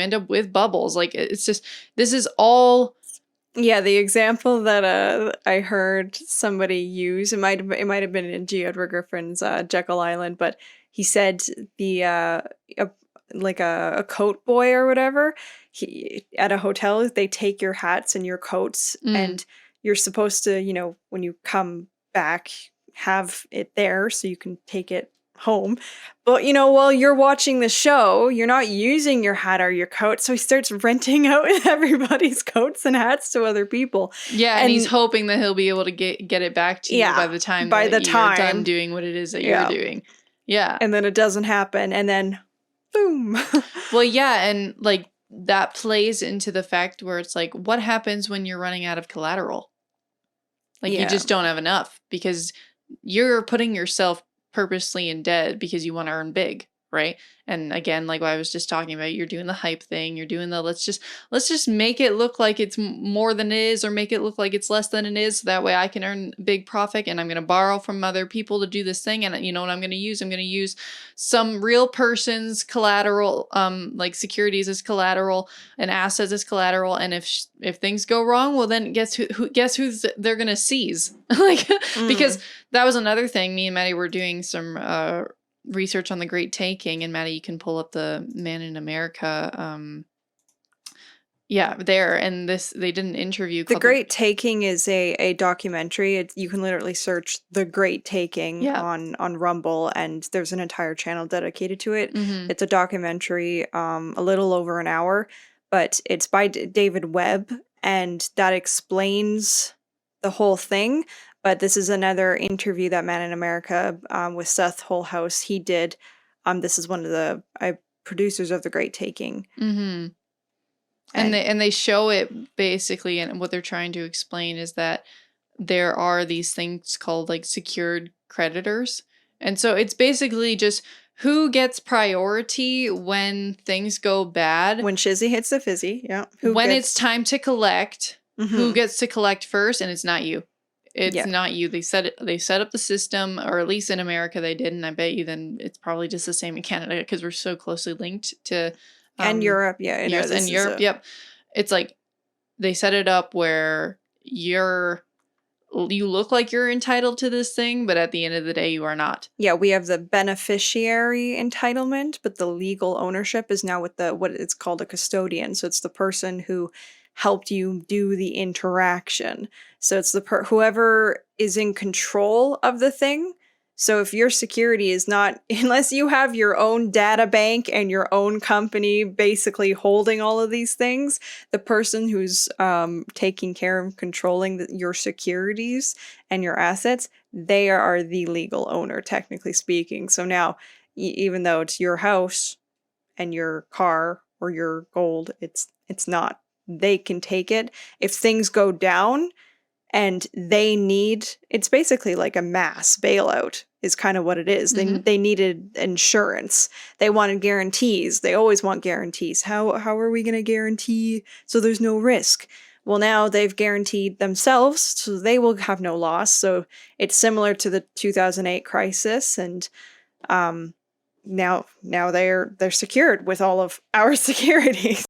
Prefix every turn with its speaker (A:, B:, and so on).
A: end up with bubbles. Like, it's just, this is all...
B: Yeah, the example that I heard somebody use, it might have been in G. Edward Griffin's Jekyll Island, but he said a coat boy or whatever, at a hotel, they take your hats and your coats, and you're supposed to, when you come back, have it there so you can take it home. But while you're watching the show, you're not using your hat or your coat, so he starts renting out everybody's coats and hats to other people.
A: Yeah, and he's hoping that he'll be able to get it back to you by the time you're done doing what it is that you're doing. Yeah.
B: And then it doesn't happen, and then boom.
A: Well, yeah, and like that plays into the fact where it's like, what happens when you're running out of collateral? Like, you just don't have enough, because you're putting yourself purposely in debt because you want to earn big, right? And again, like what I was just talking about, you're doing the hype thing, you're doing the let's just make it look like it's more than it is, or make it look like it's less than it is, so that way I can earn big profit, and I'm going to borrow from other people to do this thing. And you know what I'm going to use? I'm going to use some real person's collateral, like securities as collateral and assets as collateral, and if things go wrong, well, then guess who they're going to seize. Like, because that was another thing. Me and Maddie were doing some research on the Great Taking, and Maddie, you can pull up the Man in America there, and they did an interview.
B: The Great Taking is a documentary. You can literally search The Great Taking on Rumble, and there's an entire channel dedicated to it. It's a documentary, a little over an hour, but it's by David Webb, and that explains the whole thing. But this is another interview that Man in America with Seth Holhouse, he did. This is one of the producers of The Great Taking. And
A: they show it basically, and what they're trying to explain is that there are these things called like secured creditors. And so it's basically just who gets priority when things go bad.
B: When shizzy hits the fizzy, yeah.
A: It's time to collect, who gets to collect first, and it's not you. It's not you. They set up the system, or at least in America they did, and I bet you then it's probably just the same in Canada, because we're so closely linked to
B: and Europe,
A: and Europe, yep. It's like they set it up where you look like you're entitled to this thing, but at the end of the day you are not.
B: Yeah, we have the beneficiary entitlement, but the legal ownership is now with what it's called a custodian. So it's the person who helped you do the interaction. So it's whoever is in control of the thing. So if your security is not, unless you have your own data bank and your own company basically holding all of these things, the person who's taking care of controlling your securities and your assets, they are the legal owner, technically speaking. So now, even though it's your house and your car or your gold, it's not. They can take it. If things go down and it's basically like a mass bailout is kind of what it is. They needed insurance. They wanted guarantees. They always want guarantees. How are we going to guarantee so there's no risk? Well, now they've guaranteed themselves, so they will have no loss. So it's similar to the 2008 crisis, and now they're secured with all of our security.